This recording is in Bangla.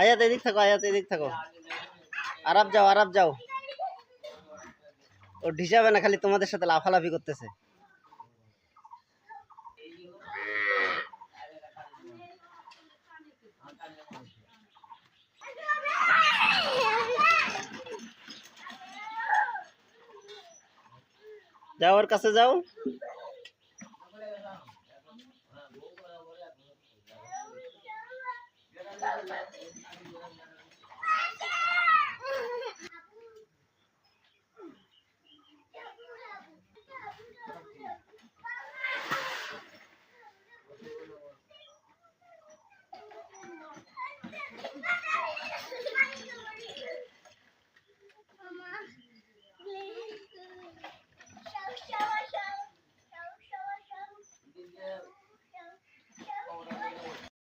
আয়াত এদিক থাকো, আয়াত এদিক থাকো। আরব যাও, আরব যাও। ও ঢিসাবে না, খালি তোমাদের সাথে লাফালাফি করতেছে। যাও, ওর কাছে যাও।